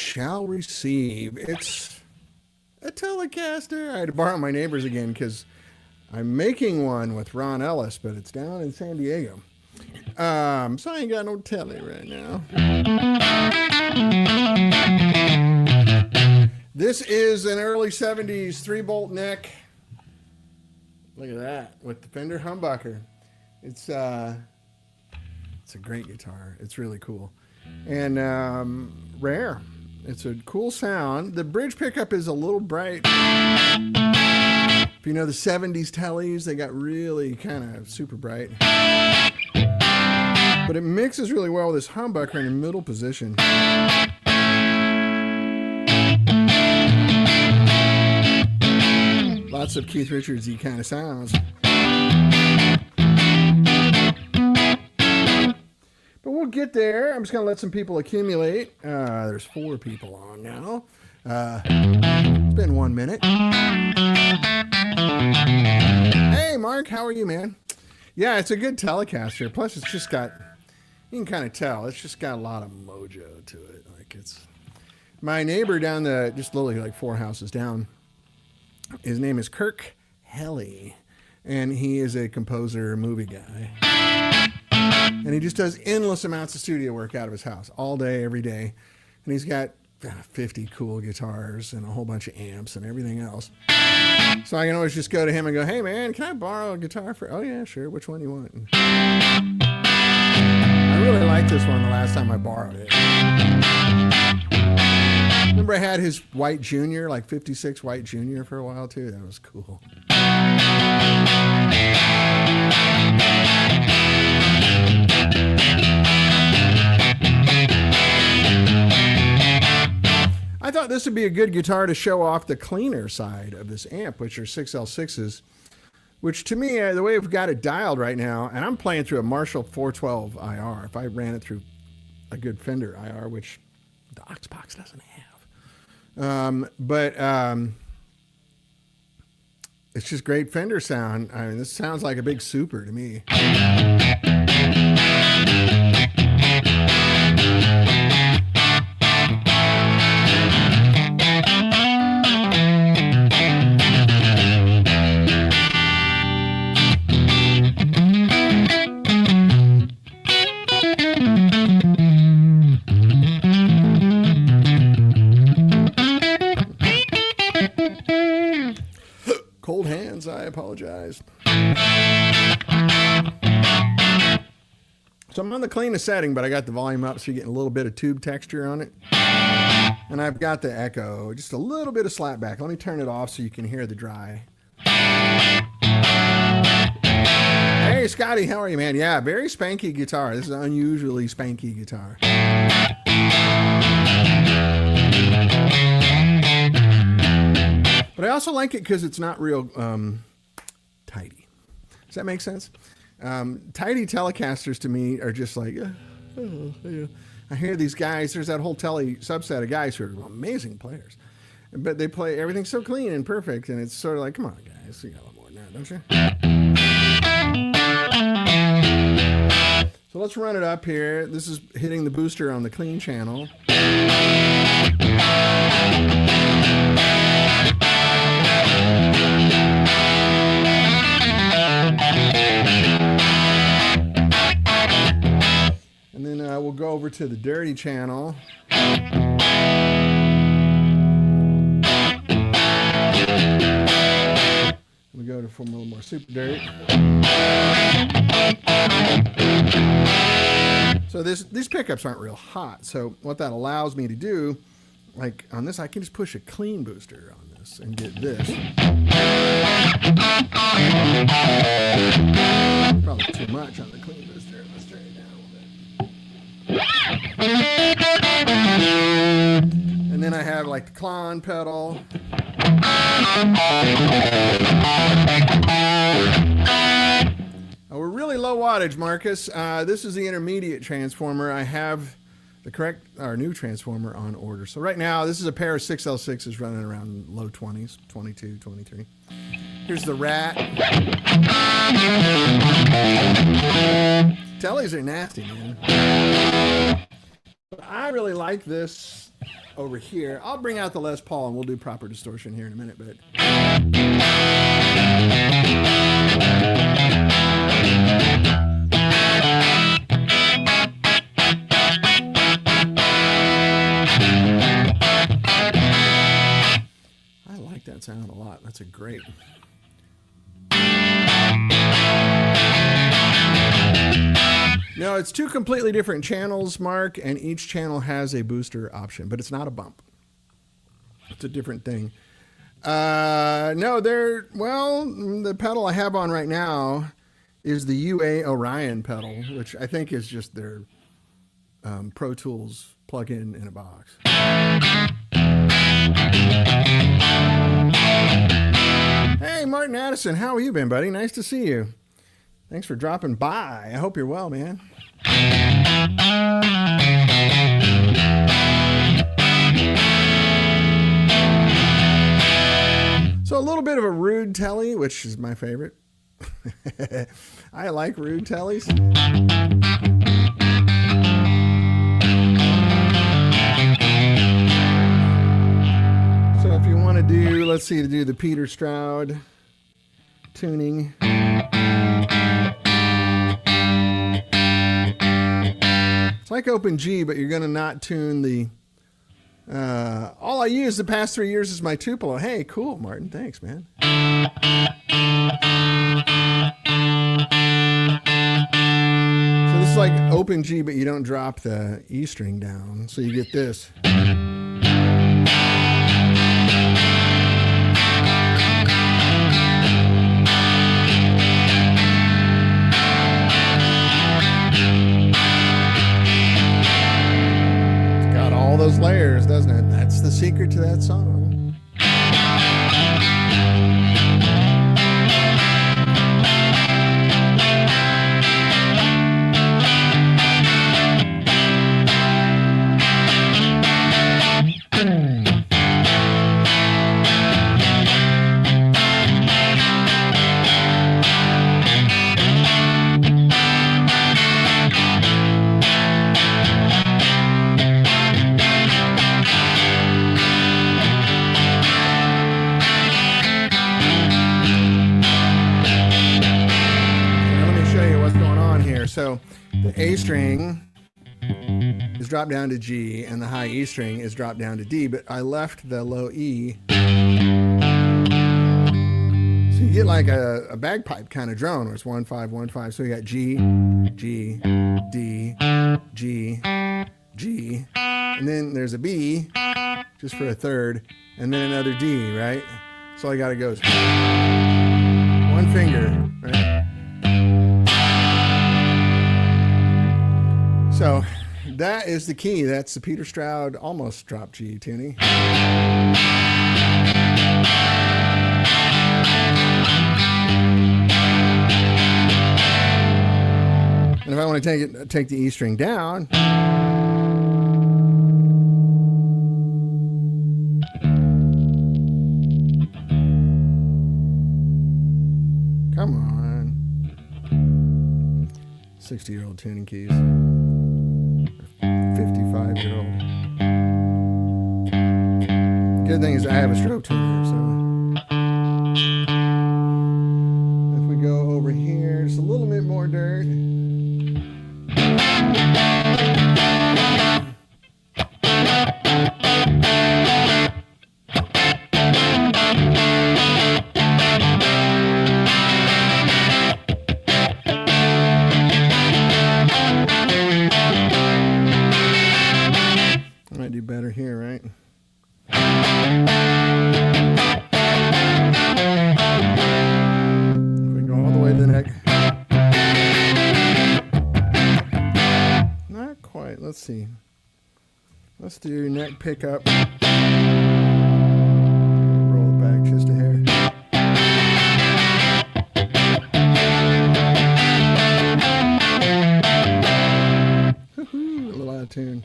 shall receive. It's a Telecaster. I had to borrow my neighbor's again because I'm making one with Ron Ellis, but it's down in San Diego. So I ain't got no Tele right now. This is an early 70s 3-bolt neck. Look at that with the Fender humbucker. It's a great guitar. It's really cool and rare. It's a cool sound. The bridge pickup is a little bright. If you know the 70s Teles, they got really kind of super bright. But it mixes really well with this humbucker in the middle position. Lots of Keith Richards-y kind of sounds. But we'll get there. I'm just going to let some people accumulate. There's 4 people on now. It's been 1 minute. Hey, Mark, how are you, man? Yeah, it's a good Telecaster. Plus, it's just got, you can kind of tell, it's just got a lot of mojo to it. Like it's, my neighbor down just literally like 4 houses down, his name is Kirk Helly, and he is a composer, movie guy. And he just does endless amounts of studio work out of his house all day, every day. And he's got 50 cool guitars and a whole bunch of amps and everything else. So I can always just go to him and go, hey man, can I borrow a guitar for, oh yeah, sure, which one do you want? And I really liked this one the last time I borrowed it. Remember I had his White Junior, like 56 White Junior for a while too? That was cool. I thought this would be a good guitar to show off the cleaner side of this amp, which are 6L6s, which to me, the way we've got it dialed right now, and I'm playing through a Marshall 412 IR. If I ran it through a good Fender IR, which the Oxbox doesn't have. It's just great Fender sound. I mean, this sounds like a big super to me. Cold hands, I apologize. So I'm on the cleanest setting, but I got the volume up so you're getting a little bit of tube texture on it. And I've got the echo, just a little bit of slapback. Let me turn it off so you can hear the dry. Hey Scotty, how are you, man? Yeah, very spanky guitar. This is an unusually spanky guitar. But I also like it because it's not real tidy. Does that make sense? Tidy Telecasters to me are just like, I hear these guys, there's that whole Tele subset of guys who are amazing players. But they play everything so clean and perfect, and it's sort of like, come on, guys, you got a lot more than that, don't you? So let's run it up here. This is hitting the booster on the clean channel. And then we'll go over to the dirty channel. We go to for a little more super dirt. So these pickups aren't real hot. So what that allows me to do, like on this, I can just push a clean booster on this and get this. Probably too much on the clean booster. Let's turn it down a little bit. And then I have like the Klon pedal. We're really low wattage, Marcus. This is the intermediate transformer. I have the correct, our new transformer on order. So right now, this is a pair of 6L6s running around low 20s, 22, 23. Here's the Rat. Teles are nasty, man. I really like this over here. I'll bring out the Les Paul and we'll do proper distortion here in a minute, but I like that sound a lot. That's a great. No, it's two completely different channels, Mark, and each channel has a booster option, but it's not a bump. It's a different thing. No, the pedal I have on right now is the UA Orion pedal, which I think is just their Pro Tools plug-in in a box. Hey, Martin Addison, how have you been, buddy? Nice to see you. Thanks for dropping by. I hope you're well, man. So a little bit of a rude Tele, which is my favorite. I like rude Teles. So if you want to do, let's see, to do the Peter Stroud tuning. It's like open G, but you're going to not tune the... all I used the past 3 years is my Tupelo. Hey, cool, Martin. Thanks, man. So this is like open G, but you don't drop the E string down. So you get this. All those layers, doesn't it? That's the secret to that song. So the A string is dropped down to G and the high E string is dropped down to D, but I left the low E. So you get like a bagpipe kind of drone where it's 1 5 1 5. So you got G, G, D, G, G, and then there's a B just for a third, and then another D, right? So all I gotta go is one finger, right? So that is the key. That's the Peter Stroud almost drop G tuning. And if I want to take the E string down, come on, 60-year-old tuning keys. 55-year-old. Good thing is I have a stroke tuner, so if we go over here, just a little bit more dirt. Might do better here, right? If we go all the way to the neck. Not quite. Let's see. Let's do neck pickup. Roll it back just a hair. Woo-hoo, a little out of tune.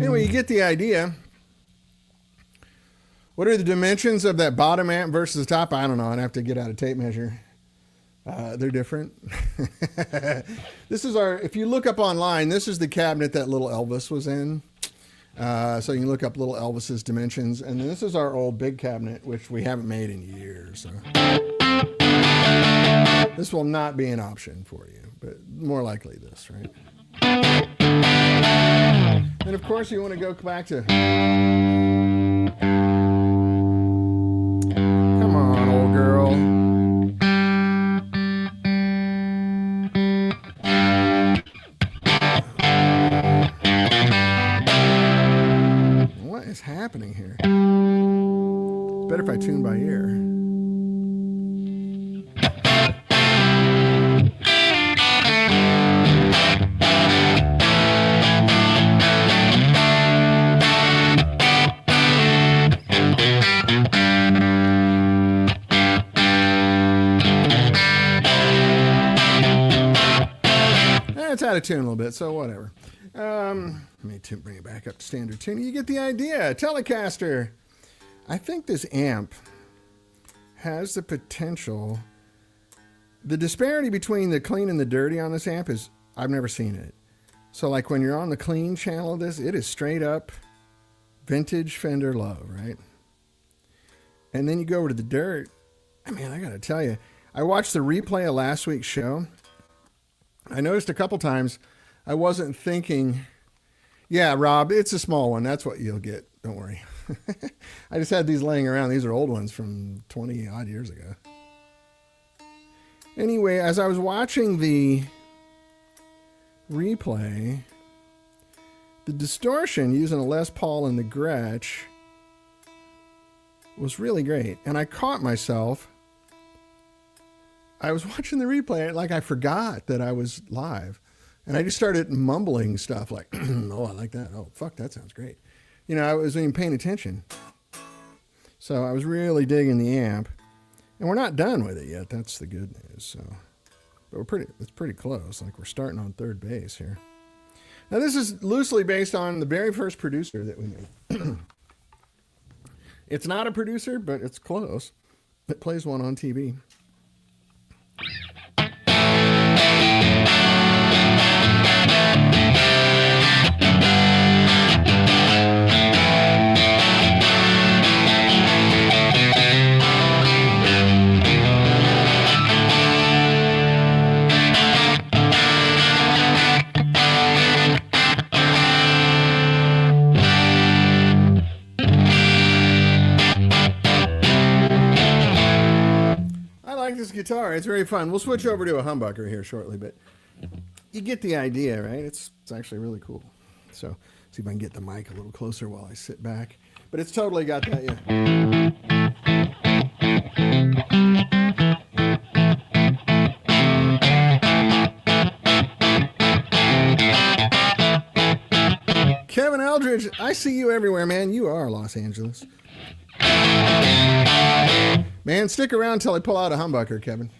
Anyway, you get the idea. What are the dimensions of that bottom amp versus the top? I don't know. I'd have to get out a tape measure. They're different. This is if you look up online, this is the cabinet that little Elvis was in. So you can look up little Elvis's dimensions. And then this is our old big cabinet, which we haven't made in years. So this will not be an option for you, but more likely this, right? And of course you want to go back to... Come on, old girl. What is happening here? It's better if I tune by ear. It's out of tune a little bit, so whatever. Let me bring it back up to standard tuning. You get the idea. Telecaster. I think this amp has the potential. The disparity between the clean and the dirty on this amp is, I've never seen it. So like when you're on the clean channel of this, it is straight up vintage Fender love, right? And then you go over to the dirt. I mean, I got to tell you, I watched the replay of last week's show. I noticed a couple times I wasn't thinking, yeah, Rob, it's a small one. That's what you'll get. Don't worry. I just had these laying around. These are old ones from 20 odd years ago. Anyway, as I was watching the replay, the distortion using a Les Paul and the Gretsch was really great. And I caught myself. I was watching the replay, like I forgot that I was live. And I just started mumbling stuff like, oh, I like that. Oh, fuck, that sounds great. You know, I wasn't even paying attention. So I was really digging the amp. And we're not done with it yet. That's the good news. So, but it's pretty close. Like we're starting on third base here. Now this is loosely based on the very first producer that we made. It's not a producer, but it's close. It plays one on TV. This guitar, it's very fun. We'll switch over to a humbucker here shortly, but you get the idea, right? It's actually really cool. So see if I can get the mic a little closer while I sit back. But it's totally got that, yeah. Kevin Eldridge, I see you everywhere, man. You are Los Angeles. Man, stick around till I pull out a humbucker, Kevin.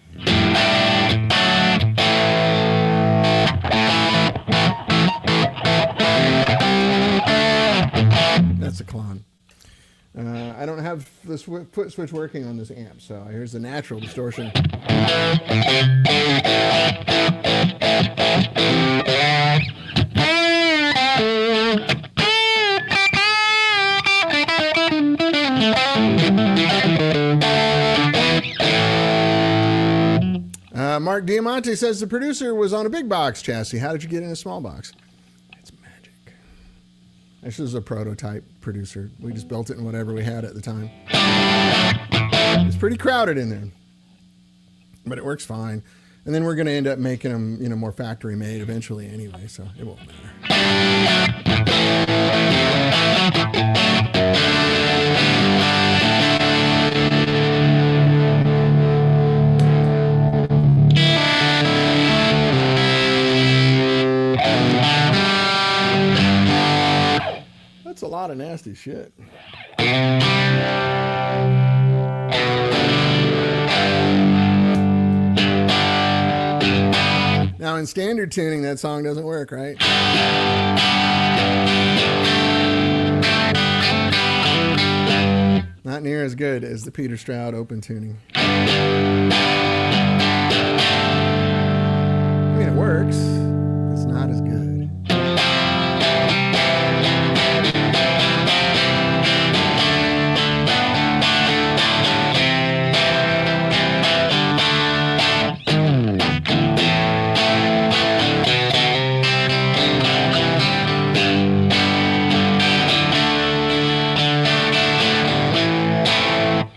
That's a clone. I don't have the foot switch working on this amp, so here's the natural distortion. Mark Diamante says the producer was on a big box chassis. How did you get in a small box? It's magic. This is a prototype producer. We just built it in whatever we had at the time. It's pretty crowded in there, but it works fine. And then we're going to end up making them, you know, more factory made eventually anyway, so it won't matter. That's a lot of nasty shit. Now in standard tuning, that song doesn't work, right? Not near as good as the Peter Stroud open tuning. works. It's not as good.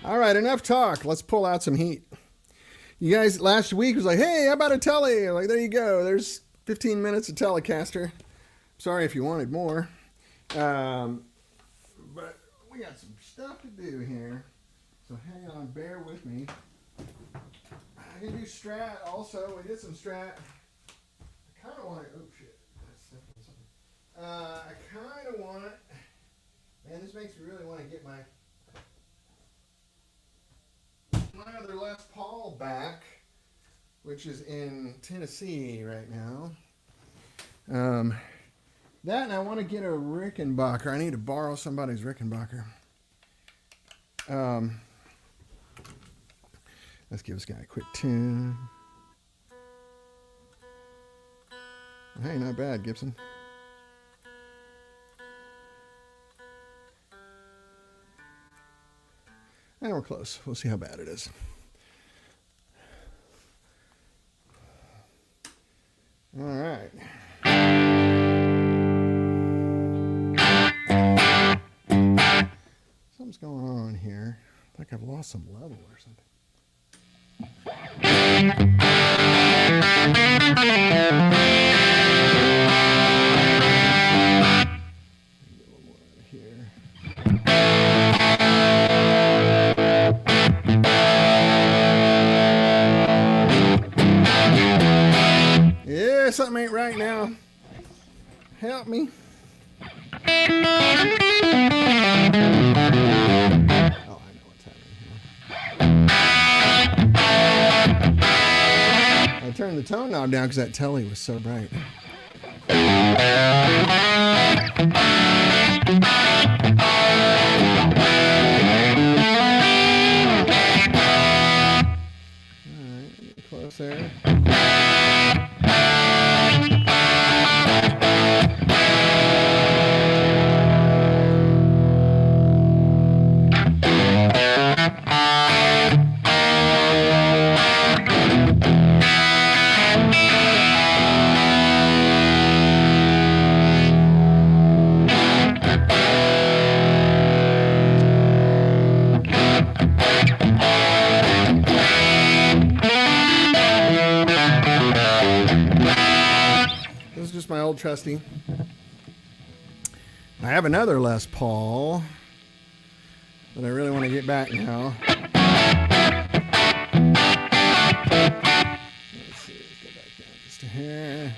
All right, enough talk. Let's pull out some heat. You guys last week was like, hey, how about a Tele? Like, there you go. There's 15 minutes of Telecaster. Sorry if you wanted more. But we got some stuff to do here. So hang on, bear with me. I can do Strat also. We did some Strat. I kind of want to, oh shit. I kind of want, man, this makes me really want to get my other Les Paul back, which is in Tennessee right now. That, and I want to get a Rickenbacker. I need to borrow somebody's Rickenbacker. Let's give this guy a quick tune. Hey, not bad, Gibson. And we're close. We'll see how bad it is. All right. Something's going on here. I think I've lost some level or something. Get a little more out of here. Yeah, something ain't right now. Help me. Oh, I know what's happening here. I turned the tone knob down because that Tele was so bright. Alright, get close there. My old trusty. I have another Les Paul that I really want to get back now. Let's see, let's go back down just a hair.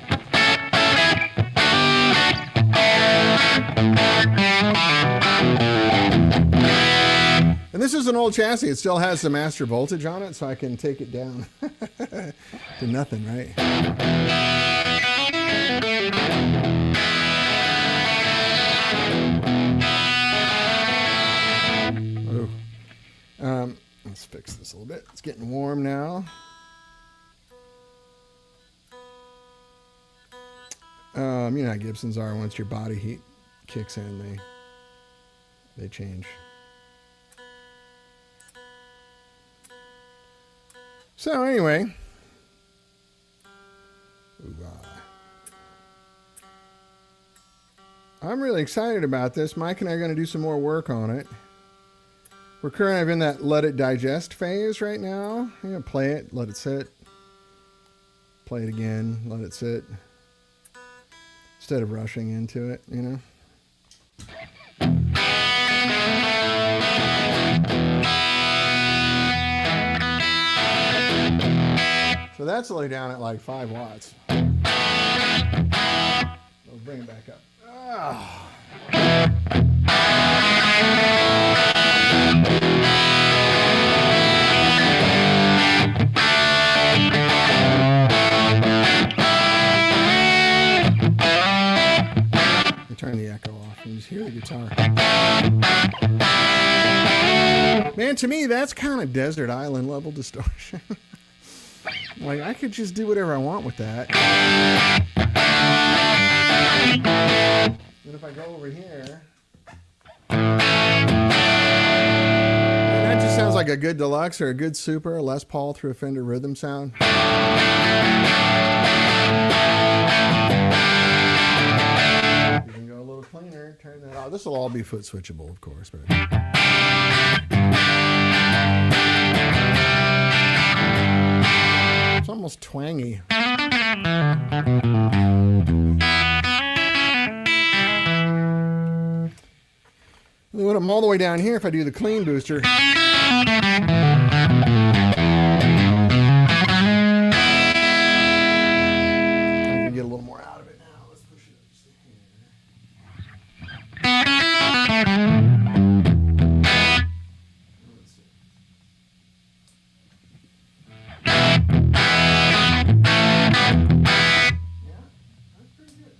And this is an old chassis. It still has the master voltage on it, so I can take it down to nothing, right? Let's fix this a little bit. It's getting warm now. You know how Gibsons are. Once your body heat kicks in, they change. So anyway, I'm really excited about this. Mike and I are going to do some more work on it. We're currently in that let it digest phase right now. You know, play it, let it sit. Play it again, let it sit. Instead of rushing into it, you know. So that's only down at like 5 watts. We'll bring it back up. Ah. Turn the echo off and just hear the guitar. Man, to me, that's kind of desert island level distortion. Like, I could just do whatever I want with that. And if I go over here, that just sounds like a good deluxe or a good super, a Les Paul through a Fender rhythm sound. You can go a little cleaner, turn that off. This will all be foot switchable, of course, but it's almost twangy. When I'm all the way down here, if I do the clean booster, I can get a little more out of it now. Let's push it up just here. Let's see. Yeah, that's pretty good.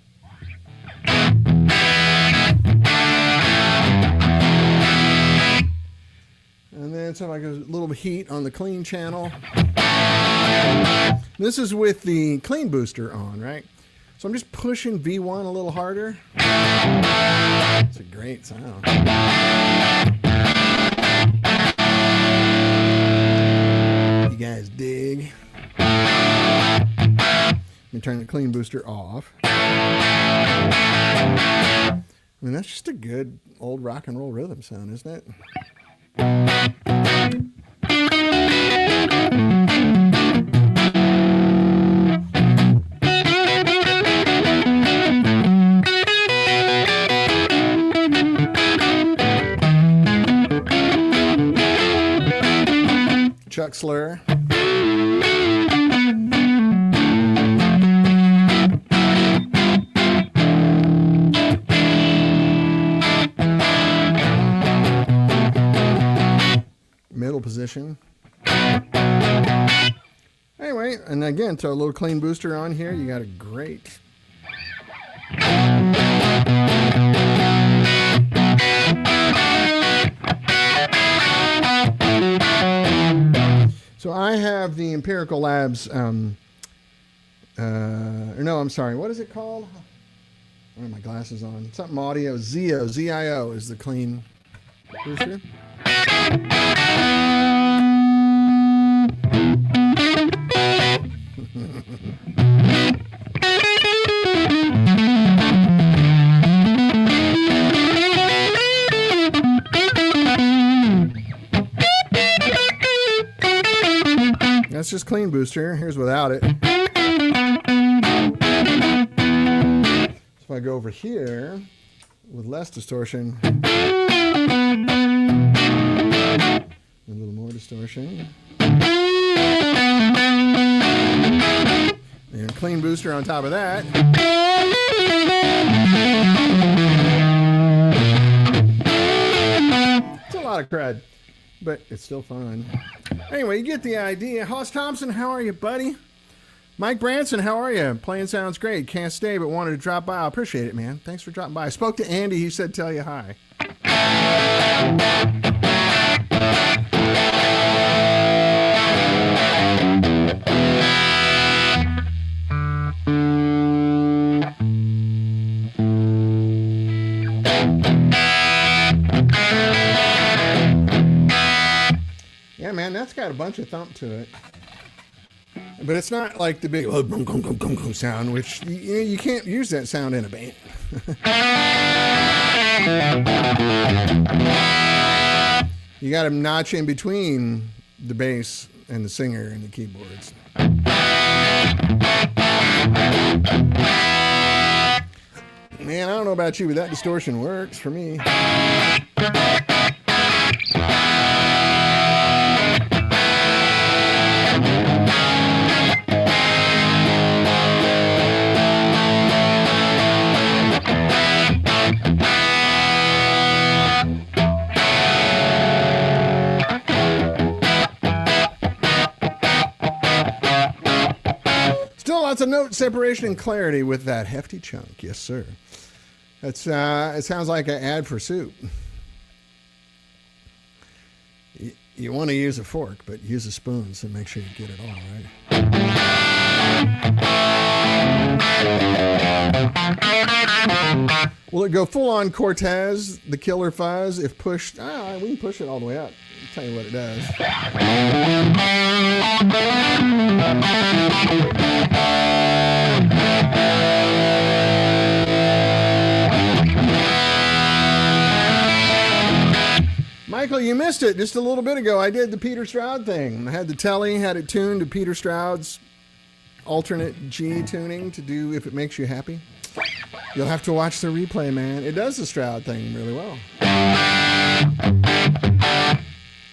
And then so I go a little heat on the clean channel. This is with the clean booster on, right? So I'm just pushing V1 a little harder. It's a great sound. You guys dig? Let me turn the clean booster off. I mean, that's just a good old rock and roll rhythm sound, isn't it? Chuck slur. Middle position. Anyway, and again, throw a little clean booster on here. You got a great. So I have the Empirical Labs, no, I'm sorry, what is it called? I don't have my glasses on. Something audio, ZIO is the clean booster. That's just clean booster. Here's without it. So if I go over here with less distortion, a little more distortion, and clean booster on top of that. It's a lot of crud, but it's still fun. Anyway, you get the idea. Hoss Thompson, how are you, buddy? Mike Branson, how are you? Playing sounds great. Can't stay, but wanted to drop by. I appreciate it, man. Thanks for dropping by. I spoke to Andy. He said tell you hi. Yeah, man, that's got a bunch of thump to it. But it's not like the big sound, which you can't use that sound in a band. You got to notch in between the bass and the singer and the keyboards. Man, I don't know about you, but that distortion works for me. Still lots of note separation and clarity with that hefty chunk. Yes, sir. That's it sounds like an ad for soup. You want to use a fork, but use a spoon, so make sure you get it all right. Will it go full on Cortez, the killer fuzz, if pushed? We can push it all the way up. I'll tell you what it does. Michael, you missed it just a little bit ago. I did the Peter Stroud thing. I had the Tele, had it tuned to Peter Stroud's alternate G tuning to do If It Makes You Happy. You'll have to watch the replay, man. It does the Stroud thing really well.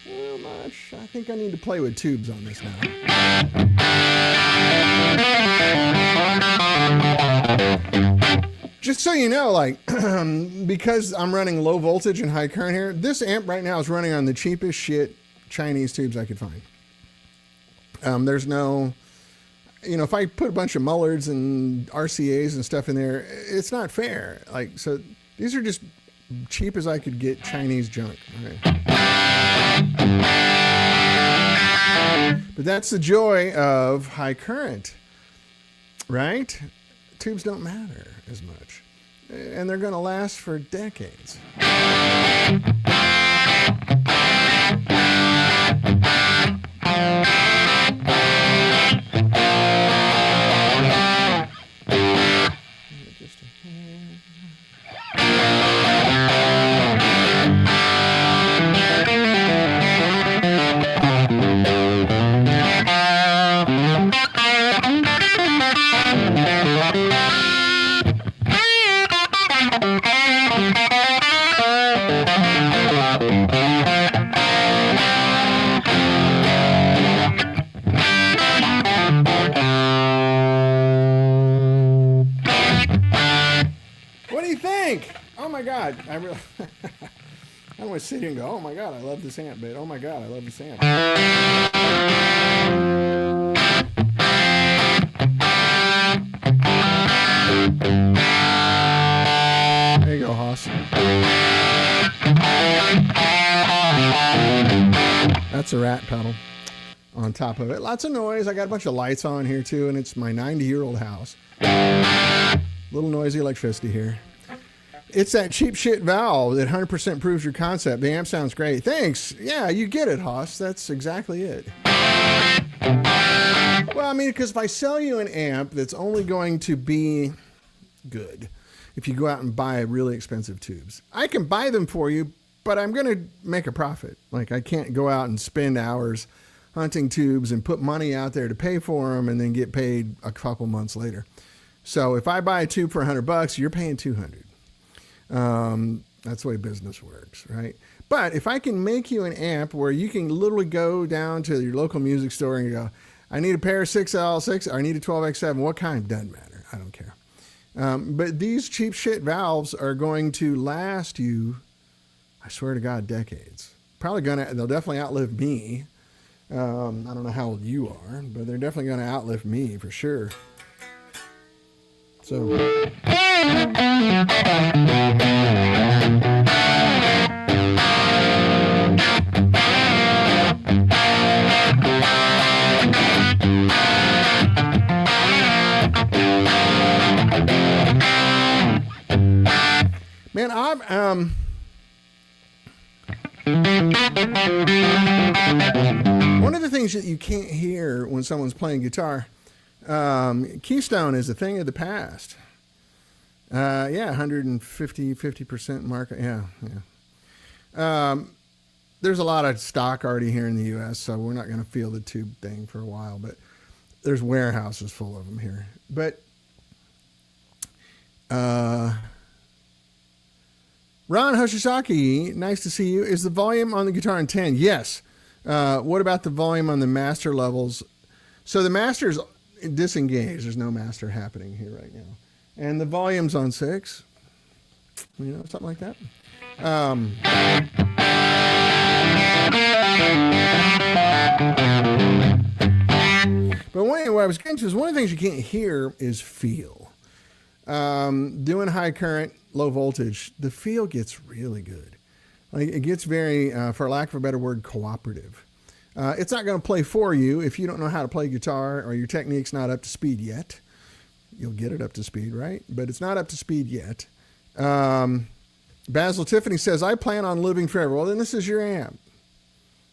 Well, much. I think I need to play with tubes on this now. Just so you know, like, because I'm running low voltage and high current here, this amp right now is running on the cheapest shit Chinese tubes I could find. There's no, if I put a bunch of Mullards and RCAs and stuff in there, it's not fair. Like, so these are just cheap as I could get Chinese junk. Right? But that's the joy of high current, right? Tubes don't matter as much, and they're going to last for decades. I really, I don't want to sit here and go, oh my God, I love this amp, but oh my God, I love this amp. There you go, Hoss. That's a rat pedal on top of it. Lots of noise. I got a bunch of lights on here too, and it's my 90-year-old house. Little noisy electricity here. It's that cheap shit valve that 100% proves your concept. The amp sounds great. Thanks. Yeah, you get it, Hoss. That's exactly it. Well, I mean, because if I sell you an amp that's only going to be good, if you go out and buy really expensive tubes, I can buy them for you, but I'm going to make a profit. Like, I can't go out and spend hours hunting tubes and put money out there to pay for them and then get paid a couple months later. So if I buy a tube for $100, you're paying $200. That's the way business works, right? But if I can make you an amp where you can literally go down to your local music store and you go, I need a pair of 6L6, or I need a 12X7, what kind? Doesn't matter. I don't care. But these cheap shit valves are going to last you, I swear to God, decades. They'll definitely outlive me. I don't know how old you are, but they're definitely going to outlive me for sure. So. Man, one of the things that you can't hear when someone's playing guitar, Keystone is a thing of the past. 50% market. Yeah. There's a lot of stock already here in the U.S., so we're not going to feel the tube thing for a while, but there's warehouses full of them here. But Ron Hoshisaki, nice to see you. Is the volume on the guitar in 10? Yes. What about the volume on the master levels? So the master's disengaged. There's no master happening here right now. And the volume's on 6. Something like that. But what I was getting to is one of the things you can't hear is feel. Doing high current, low voltage, the feel gets really good. Like it gets very, for lack of a better word, cooperative. It's not going to play for you if you don't know how to play guitar or your technique's not up to speed yet. You'll get it up to speed, right? But it's not up to speed yet. Basil Tiffany says, I plan on living forever. Well, then this is your amp.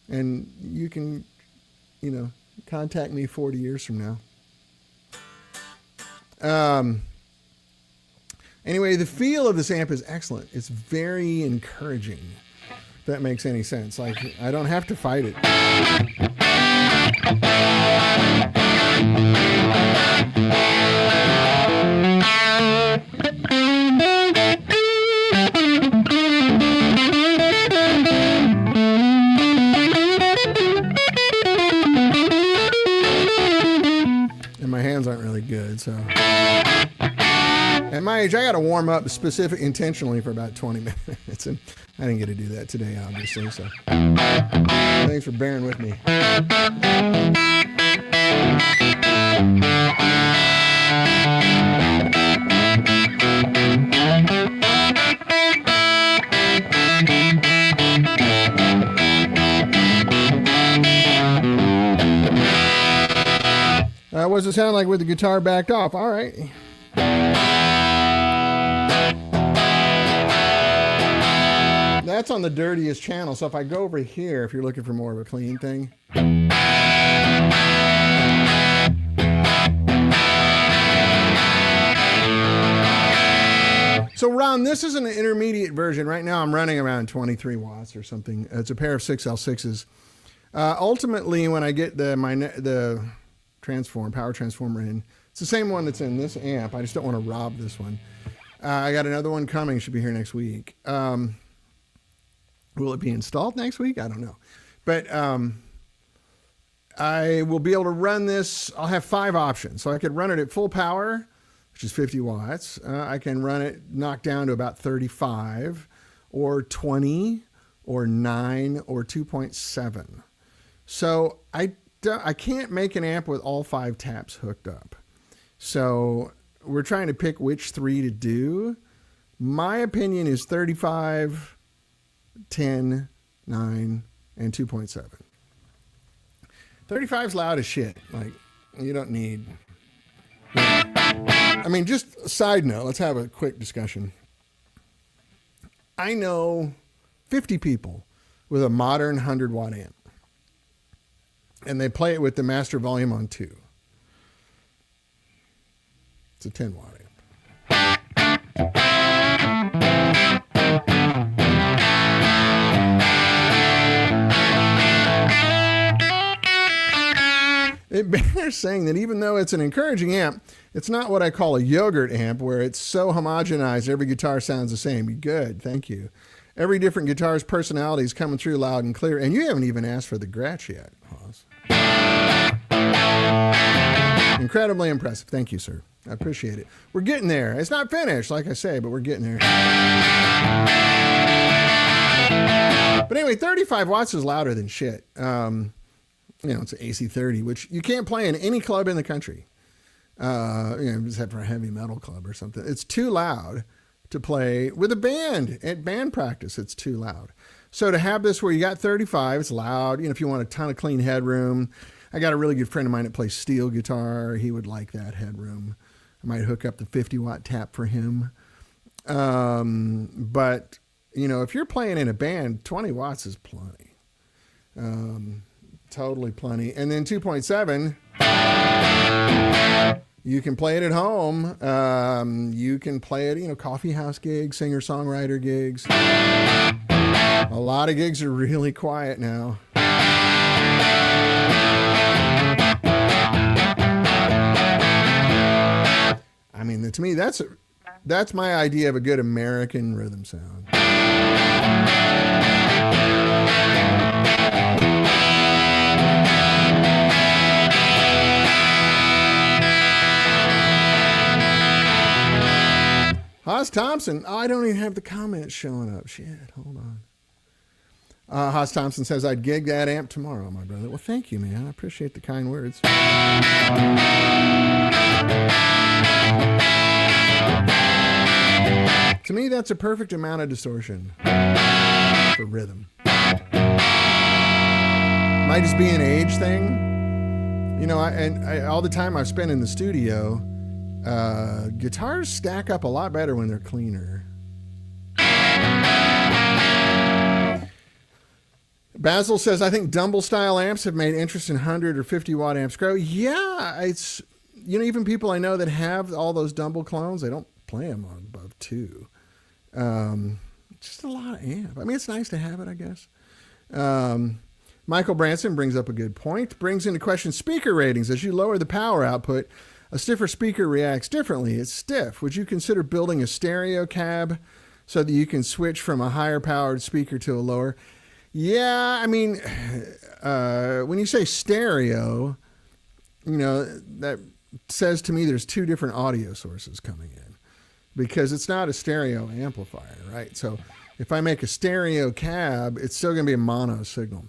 And you can, contact me 40 years from now. Anyway, the feel of this amp is excellent. It's very encouraging, if that makes any sense. Like, I don't have to fight it. And my hands aren't really good, so... At my age, I got to warm up intentionally for about 20 minutes, and I didn't get to do that today, obviously, so thanks for bearing with me. What does it sound like with the guitar backed off? All right. That's on the dirtiest channel. So if I go over here, if you're looking for more of a clean thing. So Ron, this is an intermediate version. Right now I'm running around 23 watts or something. It's a pair of 6L6s. Ultimately, when I get the power transformer in, it's the same one that's in this amp. I just don't want to rob this one. I got another one coming. Should be here next week. Will it be installed next week? I don't know. But I will be able to run this. I'll have 5 options. So I could run it at full power, which is 50 watts. I can run it knocked down to about 35 or 20 or 9 or 2.7. So I can't make an amp with all 5 taps hooked up. So we're trying to pick which 3 to do. My opinion is 35, 10, 9, and 2.7. 35's loud as shit. Like, you don't need... I mean, just a side note, let's have a quick discussion. I know 50 people with a modern 100-watt amp. And they play it with the master volume on 2. It's a 10-watt amp. It bears saying that even though it's an encouraging amp, it's not what I call a yogurt amp, where it's so homogenized, every guitar sounds the same. Good, thank you. Every different guitar's personality is coming through loud and clear, and you haven't even asked for the Gretsch yet, Hoss. Incredibly impressive. Thank you, sir. I appreciate it. We're getting there. It's not finished, like I say, but we're getting there. But anyway, 35 watts is louder than shit. It's an AC30, which you can't play in any club in the country. Except for a heavy metal club or something. It's too loud to play with a band. At band practice, it's too loud. So to have this where you got 35, it's loud. If you want a ton of clean headroom. I got a really good friend of mine that plays steel guitar. He would like that headroom. I might hook up the 50-watt tap for him. But, if you're playing in a band, 20 watts is plenty. Totally plenty. And then 2.7, you can play it at home. You can play it, coffee house gigs, singer-songwriter gigs. A lot of gigs are really quiet now. I mean, to me, that's my idea of a good American rhythm sound. Haas Thompson. Oh, I don't even have the comments showing up. Shit, hold on. Haas Thompson says, I'd gig that amp tomorrow, my brother. Well, thank you, man. I appreciate the kind words. To me, that's a perfect amount of distortion. for rhythm. Might just be an age thing. You know, all the time I've spent in the studio, guitars stack up a lot better when they're cleaner. Basil says, I think Dumble style amps have made interest in 100 or 50 watt amps grow. Yeah, it's, you know, even people I know that have all those Dumble clones, they don't play them on above 2. Just a lot of amp. I mean, it's nice to have it, I guess. Michael Branson brings up a good point. Brings into question speaker ratings. As you lower the power output, a stiffer speaker reacts differently. It's stiff. Would you consider building a stereo cab so that you can switch from a higher powered speaker to a lower? Yeah, I mean, when you say stereo, you know, that says to me there's 2 different audio sources coming in because it's not a stereo amplifier, right? So if I make a stereo cab, it's still going to be a mono signal.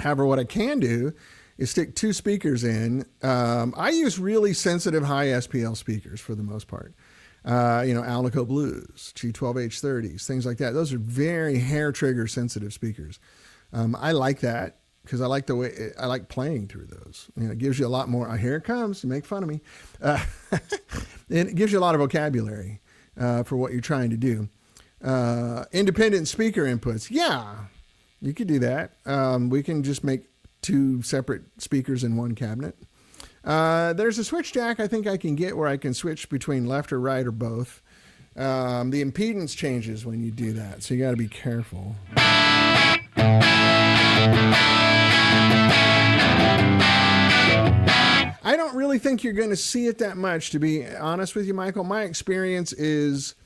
However, what I can do is stick 2 speakers in. I use really sensitive high SPL speakers for the most part. You know, Alnico Blues, G12H30s, things like that. Those are very hair trigger sensitive speakers. I like that because I like the way I like playing through those. You know, it gives you a lot more. Here it comes. You make fun of me. It gives you a lot of vocabulary for what you're trying to do. Independent speaker inputs. Yeah, you could do that. We can just make 2 separate speakers in one cabinet. There's a switch jack I think I can get where I can switch between left or right or both. The impedance changes when you do that, so you got to be careful. I don't really think you're going to see it that much, to be honest with you, Michael. My experience is,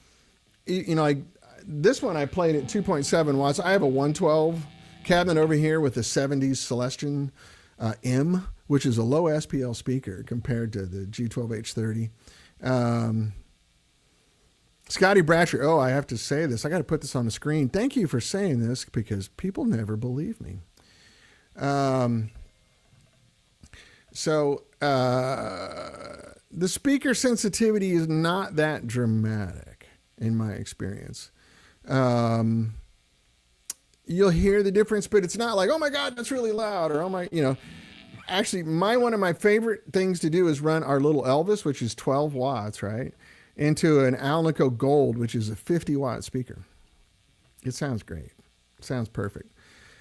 you know, this one I played at 2.7 watts. I have a 112 cabinet over here with a 70s Celestion M, which is a low SPL speaker compared to the G12H30. Scotty Bratcher, oh, I have to say this. I got to put this on the screen. Thank you for saying this because people never believe me. The speaker sensitivity is not that dramatic in my experience. You'll hear the difference, but it's not like, oh my God, that's really loud, or oh my, you know. Actually, one of my favorite things to do is run our little Elvis, which is 12 watts, right, into an Alnico Gold, which is a 50 watt speaker. It sounds great. It sounds perfect.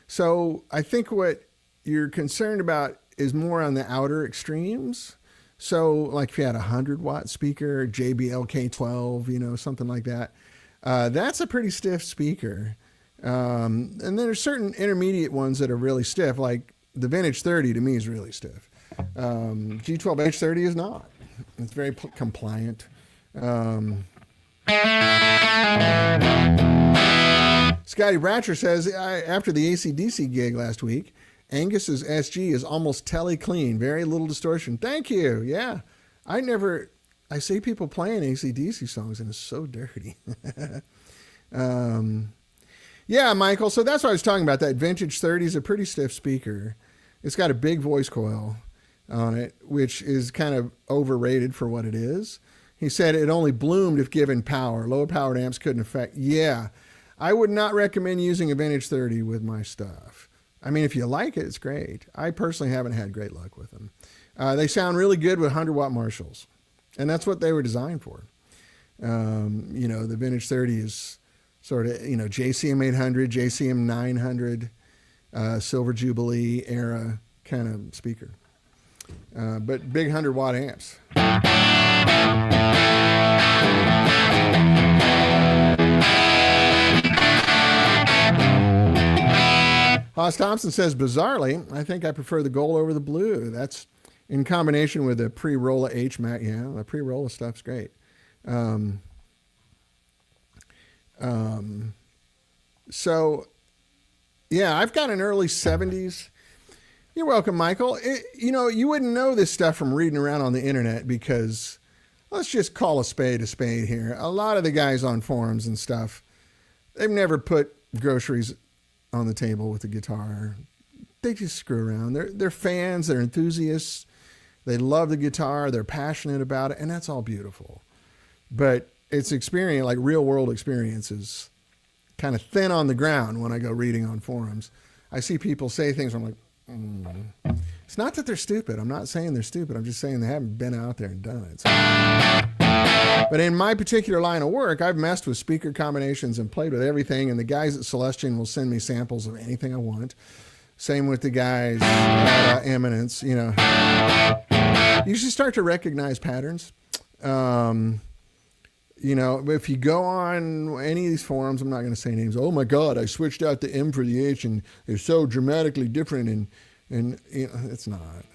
So I think what you're concerned about is more on the outer extremes. So like if you had a 100 watt speaker, JBL K12, you know, something like that, that's a pretty stiff speaker. And then there's certain intermediate ones that are really stiff, like the Vintage 30 to me is really stiff. G12H30 is not. It's very compliant. Scotty Bratcher says, after the AC/DC gig last week, Angus's SG is almost Tele clean, very little distortion. Thank you. Yeah. I see people playing AC/DC songs and it's so dirty. Yeah, Michael. So that's what I was talking about. That Vintage 30 is a pretty stiff speaker. It's got a big voice coil on it, which is kind of overrated for what it is. He said it only bloomed if given power. Lower powered amps couldn't affect. Yeah, I would not recommend using a Vintage 30 with my stuff. I mean, if you like it, it's great. I personally haven't had great luck with them. They sound really good with 100 watt Marshalls, and that's what they were designed for. You know, the Vintage 30 is sort of, you know, JCM 800, JCM 900, Silver Jubilee era kind of speaker. But big 100 watt amps. Haas Thompson says, bizarrely, I think I prefer the gold over the blue. That's in combination with the pre-Rolla H-Mac. Yeah, the pre-Rolla stuff's great. So, yeah, I've got an early 70s. You're welcome, Michael. You know, you wouldn't know this stuff from reading around on the internet because let's just call a spade here. A lot of the guys on forums and stuff, they've never put groceries on the table with a guitar. They just screw around. They're fans, they're enthusiasts. They love the guitar, they're passionate about it, and that's all beautiful. But it's experience, like real world experiences, kind of thin on the ground when I go reading on forums. I see people say things, I'm like, It's not that they're stupid. I'm not saying they're stupid. I'm just saying they haven't been out there and done it. So. But in my particular line of work, I've messed with speaker combinations and played with everything, and the guys at Celestion will send me samples of anything I want. Same with the guys at Eminence, you know. You should start to recognize patterns. You know, if you go on any of these forums, I'm not going to say names. Oh my God, I switched out the M for the H and they're so dramatically different, and you know, it's not.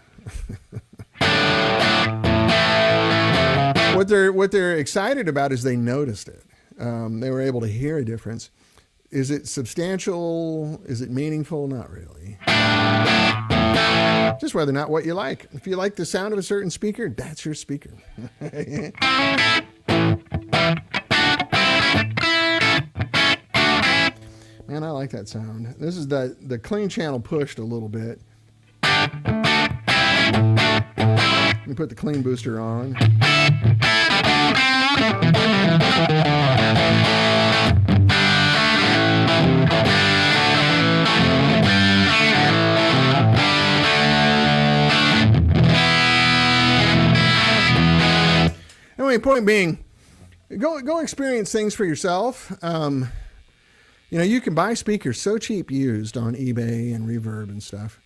What they're excited about is they noticed it. They were able to hear a difference. Is it substantial? Is it meaningful? Not really. Just whether or not what you like. If you like the sound of a certain speaker, that's your speaker. Man, I like that sound. This is the clean channel pushed a little bit. Let me put the clean booster on. Anyway, point being, go experience things for yourself. You know, you can buy speakers so cheap used on eBay and Reverb and stuff.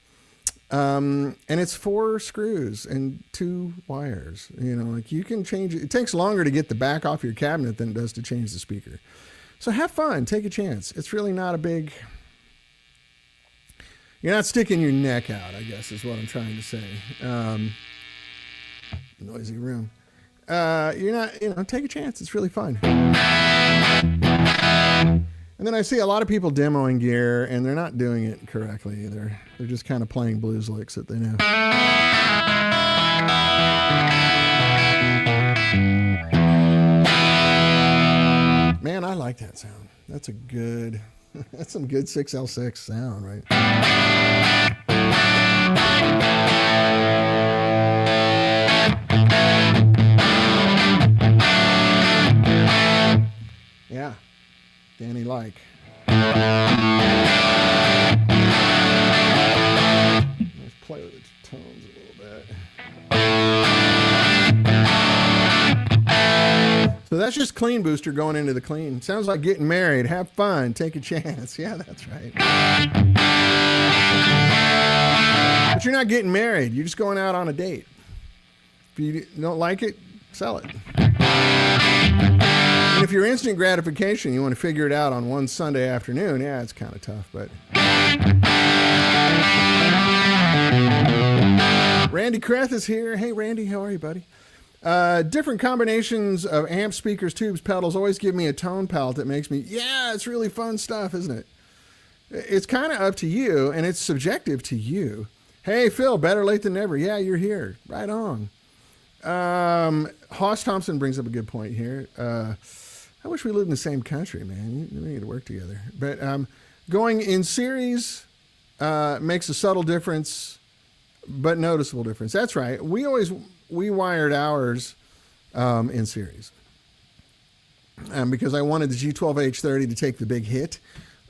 And it's 4 screws and 2 wires. You know, like you can change it. It takes longer to get the back off your cabinet than it does to change the speaker. So have fun, take a chance. It's really not a big, you're not sticking your neck out, I guess is what I'm trying to say. Noisy room. You're not, you know, take a chance. It's really fun. And then I see a lot of people demoing gear, and they're not doing it correctly. They're just kind of playing blues licks that they know. Man, I like that sound. That's a good, that's some good 6L6 sound, right? Yeah. Danny like. Let's play with the tones a little bit. So that's just clean booster going into the clean. Sounds like getting married. Have fun. Take a chance. Yeah, that's right. But you're not getting married. You're just going out on a date. If you don't like it, sell it. And if you're instant gratification, you want to figure it out on one Sunday afternoon, yeah, it's kind of tough, but. Randy Kreth is here. Hey, Randy, how are you, buddy? Different combinations of amps, speakers, tubes, pedals always give me a tone palette that makes me, yeah, it's really fun stuff, isn't it? It's kind of up to you, and it's subjective to you. Hey, Phil, better late than never. Yeah, you're here. Right on. Hoss Thompson brings up a good point here. I wish we lived in the same country, man. We need to work together. But going in series makes a subtle difference, but noticeable difference. That's right. We wired ours in series because I wanted the G12H30 to take the big hit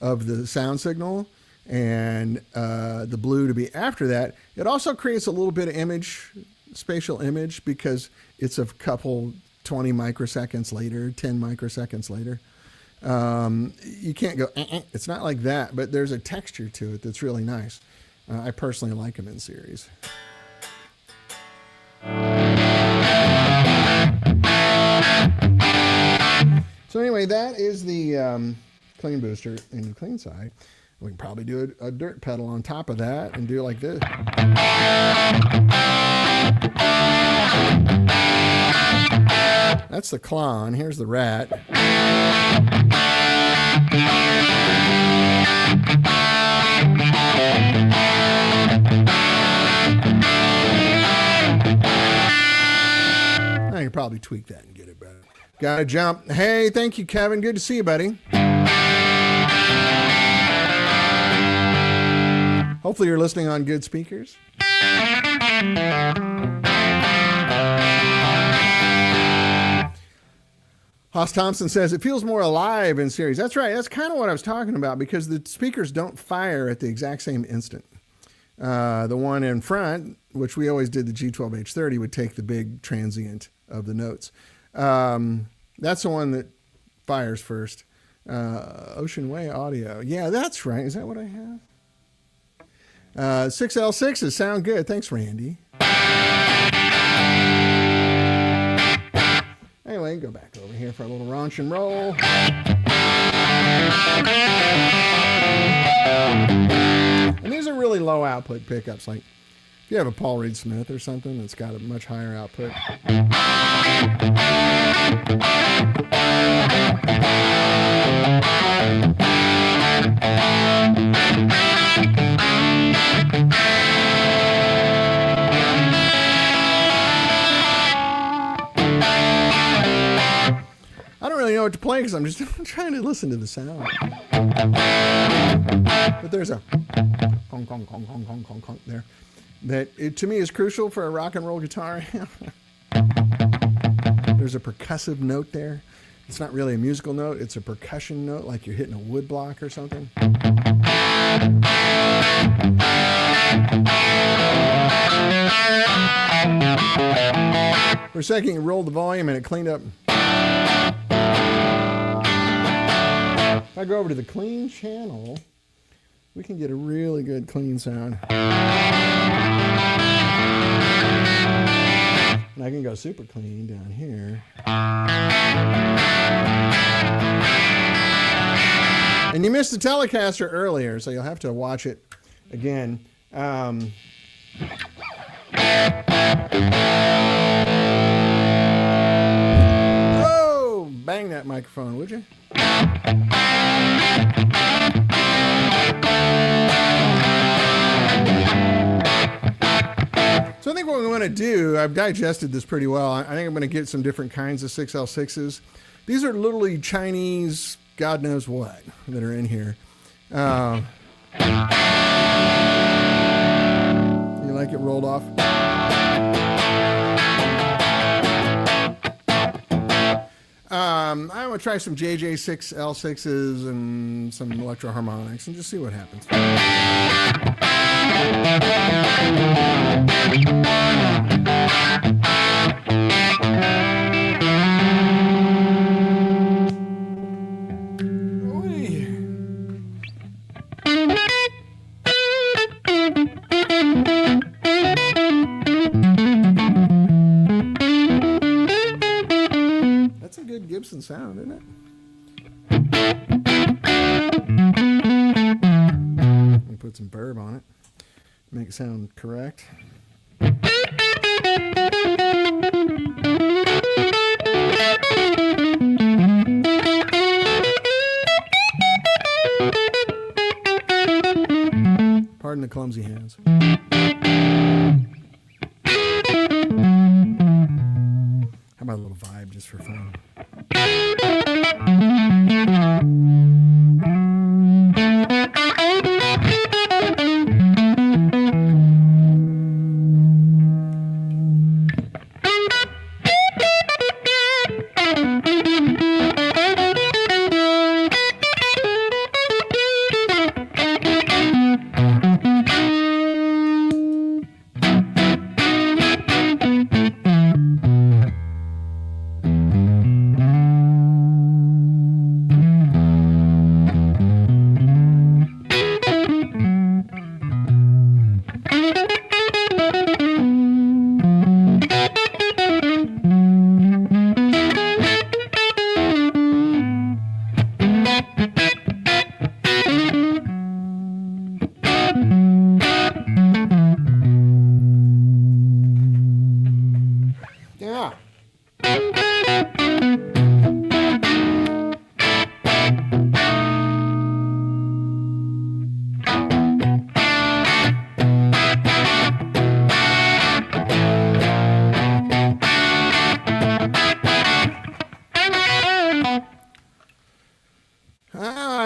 of the sound signal and the blue to be after that. It also creates a little bit of image, spatial image, because it's a couple 20 microseconds later, 10 microseconds later. You can't go, it's not like that, but there's a texture to it that's really nice. I personally like them in series. So anyway, that is the clean booster in the clean side. We can probably do a dirt pedal on top of that and do it like this. That's the clown. Here's the rat. I can probably tweak that and get it better. Gotta jump. Hey, thank you, Kevin. Good to see you, buddy. Hopefully you're listening on good speakers. Haas Thompson says it feels more alive in series. That's right. That's kind of what I was talking about because the speakers don't fire at the exact same instant. The one in front, which we always did, the G12H30, would take the big transient of the notes. That's the one that fires first. Ocean Way Audio. Yeah, that's right. Is that what I have? 6L6s sound good. Thanks, Randy. Anyway, go back over here for a little raunch and roll. And these are really low output pickups. Like if you have a Paul Reed Smith or something that's got a much higher output. I don't really know what to play because I'm just trying to listen to the sound. But there's a conk, conk, conk, conk, conk, conk, conk there. That to me is crucial for a rock and roll guitar. There's a percussive note there. It's not really a musical note. It's a percussion note, like you're hitting a wood block or something. For a second, you rolled the volume and it cleaned up. If I go over to the clean channel, we can get a really good clean sound. And I can go super clean down here. And you missed the Telecaster earlier, so you'll have to watch it again. Oh, bang that microphone, would you? So I think what we want to do, I've digested this pretty well. I think I'm going to get some different kinds of 6L6s. These are literally Chinese, God knows what, that are in here. You like it rolled off? I want to try some JJ6L6s and some electro harmonics and just see what happens. That's a good Gibson sound, isn't it? Let me put some burb on it. Make it sound correct. Pardon the clumsy hands. How about a little vibe just for fun?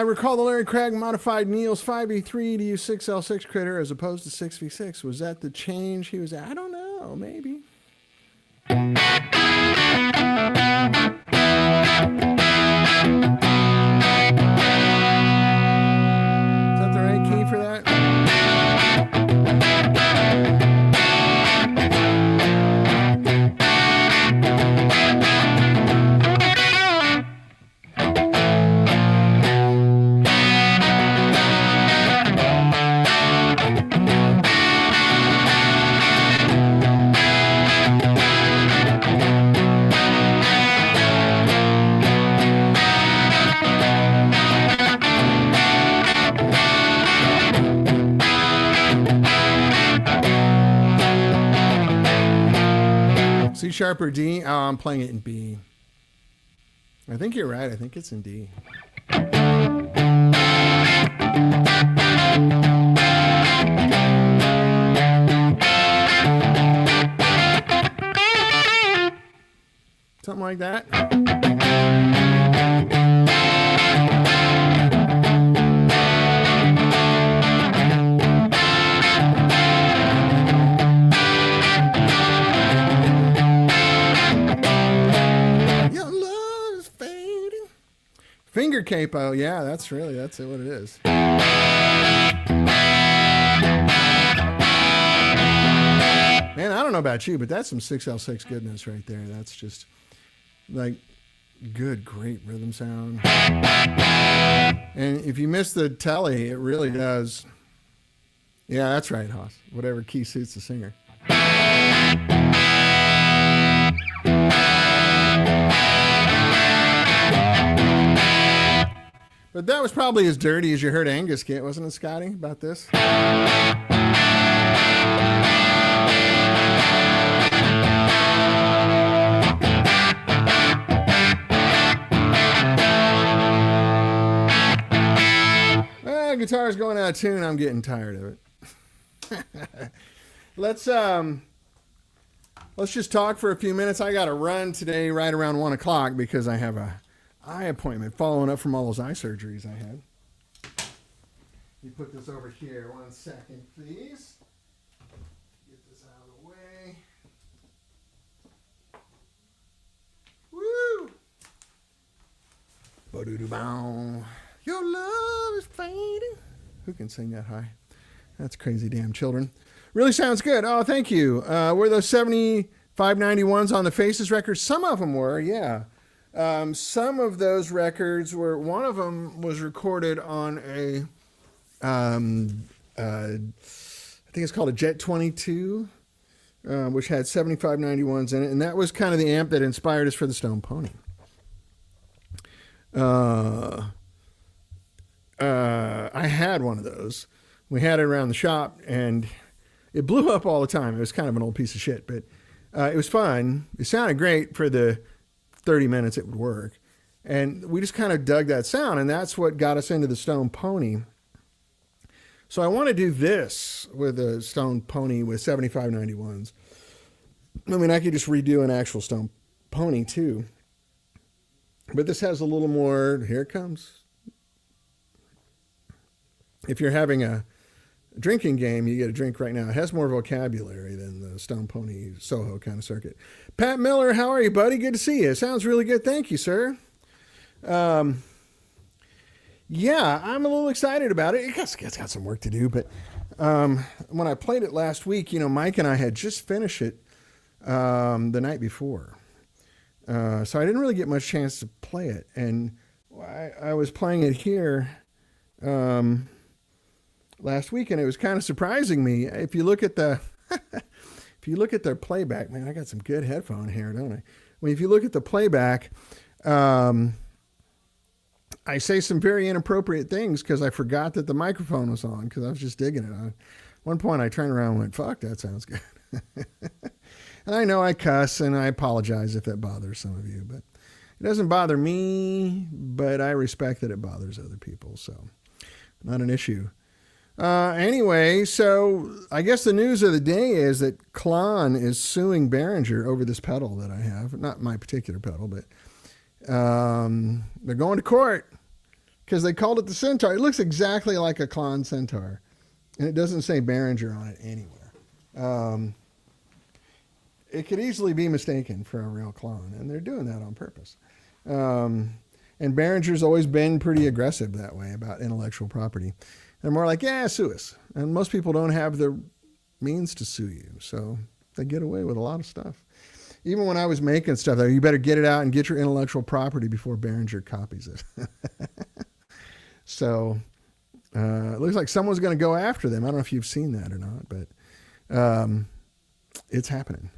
Recall the Larry Craig modified Niels 5E3 to use 6L6 critter as opposed to 6V6. Was that the change he was at? I don't know, maybe. sharp or D? Oh, I'm playing it in B. I think you're right. I think it's in D. Something like that. Your love is fading. Finger capo. Yeah, that's what it is. Man, I don't know about you, but that's some 6L6 goodness right there. That's just like good, great rhythm sound. And if you miss the Tele, it really does. Yeah, that's right, Haas. Whatever key suits the singer. But that was probably as dirty as you heard Angus get, wasn't it, Scotty, about this? Guitar's going out of tune. I'm getting tired of it. Let's just talk for a few minutes. I got to run today right around 1 o'clock because I have a eye appointment following up from all those eye surgeries I had. You put this over here 1 second, please. Get this out of the way. Woo! Ba-doo-doo-bow. Your love is fading. Who can sing that high? That's crazy damn children. Really sounds good. Oh, thank you. Were those 7591s on the Faces record? Some of them were, yeah. Some of those records were, one of them was recorded on a, I think it's called a Jet 22, which had 7591s in it. And that was kind of the amp that inspired us for the Stone Pony. I had one of those. We had it around the shop, and it blew up all the time. It was kind of an old piece of shit, but it was fun. It sounded great for the 30 minutes it would work. And we just kind of dug that sound, and that's what got us into the Stone Pony. So I want to do this with a Stone Pony with 7591s. I mean, I could just redo an actual Stone Pony, too. But this has a little more, here it comes. If you're having a drinking game, you get a drink right now. It has more vocabulary than the Stone Pony Soho kind of circuit. Pat Miller, how are you, buddy? Good to see you. Sounds really good. Thank you, sir. Yeah, I'm a little excited about it. It's got some work to do, but when I played it last week, Mike and I had just finished it the night before. So I didn't really get much chance to play it. And I was playing it here last week, and it was kind of surprising me. If you look at the if you look at their playback, man, I got some good headphone hair, don't I? If you look at the playback, I say some very inappropriate things because I forgot that the microphone was on because I was just digging it. At one point, I turned around and went, "Fuck, that sounds good." And I know I cuss, and I apologize if that bothers some of you, but it doesn't bother me, but I respect that it bothers other people, so not an issue. Anyway, so I guess the news of the day is that Klon is suing Behringer over this pedal that I have. Not my particular pedal, but they're going to court because they called it the Centaur. It looks exactly like a Klon Centaur, and it doesn't say Behringer on it anywhere. It could easily be mistaken for a real Klon, and they're doing that on purpose. And Behringer's always been pretty aggressive that way about intellectual property. They're more like, yeah, sue us. And most people don't have the means to sue you, so they get away with a lot of stuff. Even when I was making stuff, you better get it out and get your intellectual property before Behringer copies it. So it looks like someone's going to go after them. I don't know if you've seen that or not, but it's happening.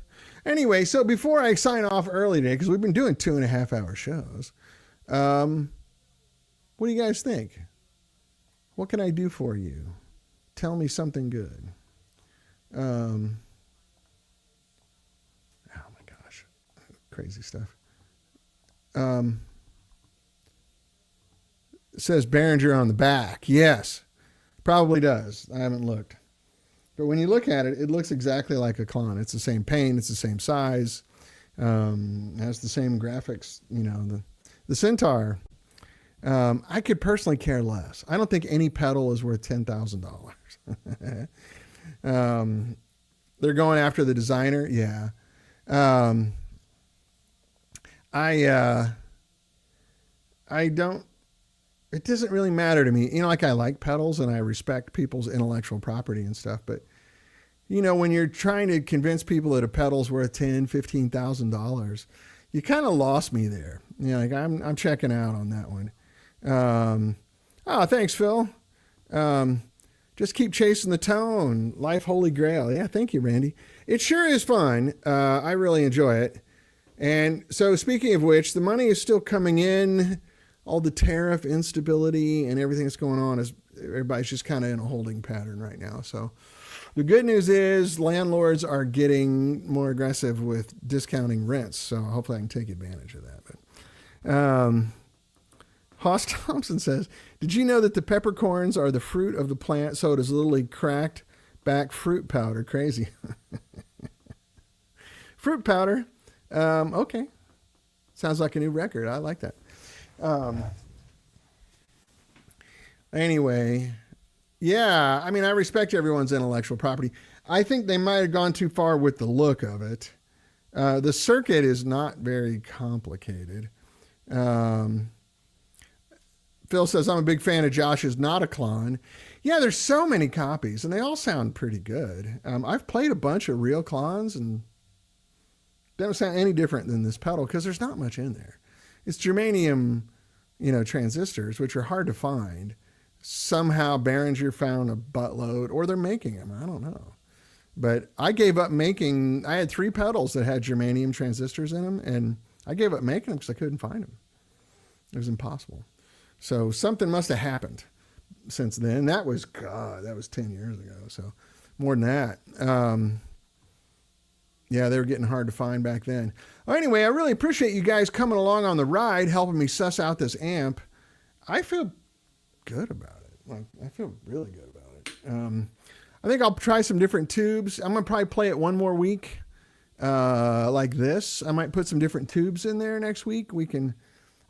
Anyway, so before I sign off early today, because we've been doing 2.5-hour shows, what do you guys think? What can I do for you? Tell me something good. Oh my gosh. crazy stuff. It says Behringer on the back. Yes, probably does. I haven't looked. But when you look at it, it looks exactly like a Klon. It's the same paint. It's the same size. Has the same graphics. The Centaur. I could personally care less. I don't think any pedal is worth $10,000. They're going after the designer. Yeah. I don't. It doesn't really matter to me. Like I like pedals and I respect people's intellectual property and stuff. But, when you're trying to convince people that a pedal's worth $10,000, $15,000, you kind of lost me there. Like I'm checking out on that one. Thanks, Phil. Just keep chasing the tone. Life Holy Grail. Yeah, thank you, Randy. It sure is fun. I really enjoy it. And so speaking of which, the money is still coming in. All the tariff instability and everything that's going on is everybody's just kind of in a holding pattern right now. So the good news is landlords are getting more aggressive with discounting rents. So hopefully I can take advantage of that. But Hoss Thompson says, did you know that the peppercorns are the fruit of the plant? So it is literally cracked back fruit powder. Crazy. Fruit powder. Okay. Sounds like a new record. I like that. Anyway, yeah, I mean, I respect everyone's intellectual property. I think they might have gone too far with the look of it. The circuit is not very complicated. Phil says, I'm a big fan of Josh's Not a Clon. Yeah, there's so many copies and they all sound pretty good. I've played a bunch of real clones and they don't sound any different than this pedal because there's not much in there. It's germanium, transistors, which are hard to find. Somehow Behringer found a buttload, or they're making them. I don't know. But I gave up making, I had 3 pedals that had germanium transistors in them, and I gave up making them because I couldn't find them. It was impossible. So something must have happened since then. That was 10 years ago. So more than that. Yeah, they were getting hard to find back then. Well, anyway, I really appreciate you guys coming along on the ride, helping me suss out this amp. I feel good about it. I feel really good about it. I think I'll try some different tubes. I'm going to probably play it one more week like this. I might put some different tubes in there next week.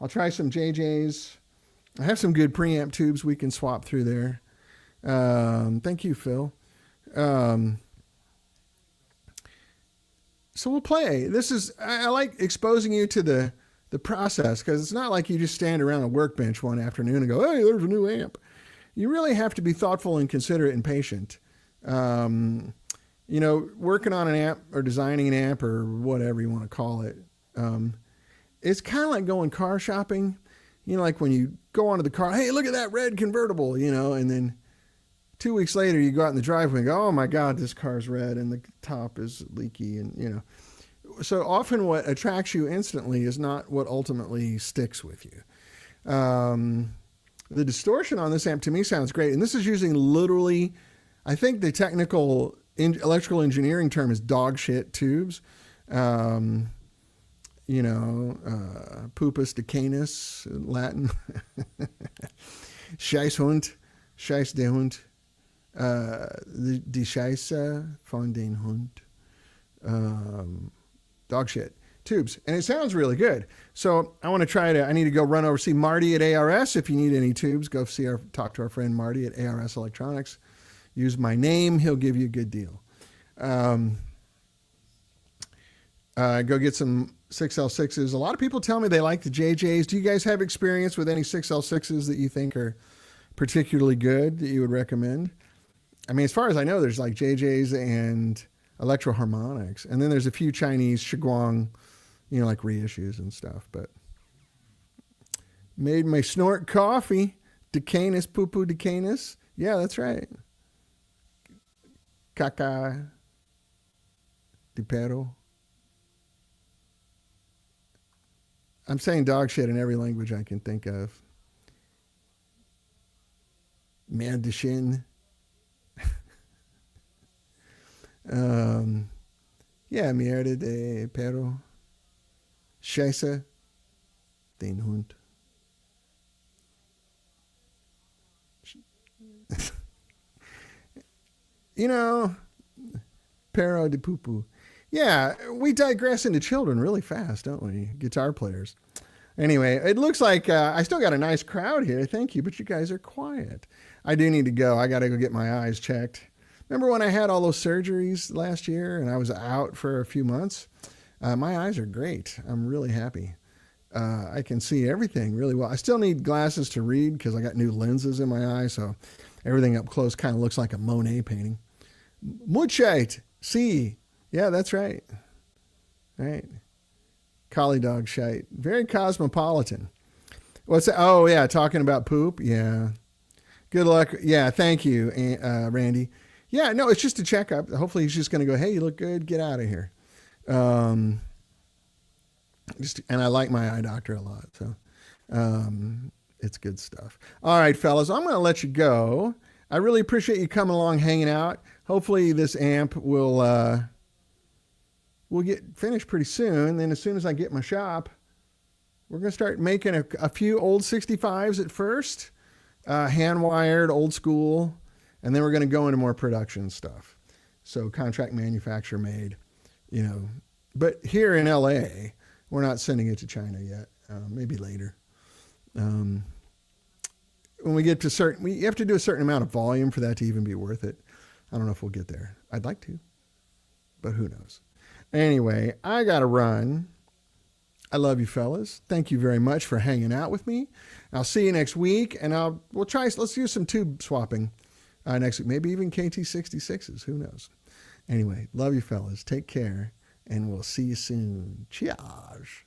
I'll try some JJs. I have some good preamp tubes we can swap through there. Thank you, Phil. So we'll play. I like exposing you to the process because it's not like you just stand around a workbench one afternoon and go, hey, there's a new amp. You really have to be thoughtful and considerate and patient. Working on an amp or designing an amp or whatever you want to call it. It's kind of like going car shopping. Like when you go onto the car, hey, look at that red convertible, and then 2 weeks later, you go out in the driveway and go, oh my God, this car's red and the top is leaky. And, so often what attracts you instantly is not what ultimately sticks with you. The distortion on this amp to me sounds great. And this is using literally, I think the technical electrical engineering term is dog shit tubes. Pupus decanus, Latin. Scheißhund, Scheiß der Hund. Die Scheiße von den Hund. Dog shit. Tubes. And it sounds really good. So I need to go run over, see Marty at ARS. If you need any tubes, go talk to our friend Marty at ARS Electronics. Use my name. He'll give you a good deal. Go get some 6L6s. A lot of people tell me they like the JJs. Do you guys have experience with any 6L6s that you think are particularly good that you would recommend? I mean, as far as I know, there's like JJs and Electro Harmonics. And then there's a few Chinese Shiguang, like reissues and stuff. But made my snort coffee. Decanus, poo-poo decanus. Yeah, that's right. Caca de perro. I'm saying dog shit in every language I can think of. Man de shin. Yeah, mierda de perro. Scheiße, den Hund. You know, Pero de poo poo. Yeah, we digress into children really fast, don't we? Guitar players. Anyway, it looks like I still got a nice crowd here. Thank you, but you guys are quiet. I do need to go. I got to go get my eyes checked. Remember when I had all those surgeries last year and I was out for a few months? My eyes are great. I'm really happy. I can see everything really well. I still need glasses to read because I got new lenses in my eye, so everything up close kind of looks like a Monet painting. Muchite, see. Yeah, that's right. Right. Collie dog shite. Very cosmopolitan. What's that? Oh, yeah, talking about poop. Yeah. Good luck. Yeah, thank you, Randy. Yeah, no, it's just a checkup. Hopefully he's just going to go, hey, you look good. Get out of here. And I like my eye doctor a lot. So it's good stuff. All right, fellas, I'm going to let you go. I really appreciate you coming along, hanging out. Hopefully this amp will get finished pretty soon. Then as soon as I get my shop, we're going to start making a few old 65s at first, hand-wired, old school, and then we're going to go into more production stuff. So contract manufacturer made, But here in LA, we're not sending it to China yet. Maybe later. When we get to we have to do a certain amount of volume for that to even be worth it. I don't know if we'll get there. I'd like to, but who knows? Anyway, I got to run. I love you fellas. Thank you very much for hanging out with me. I'll see you next week, and let's do some tube swapping next week. Maybe even KT66s. Who knows? Anyway, love you fellas. Take care, and we'll see you soon. Cheers.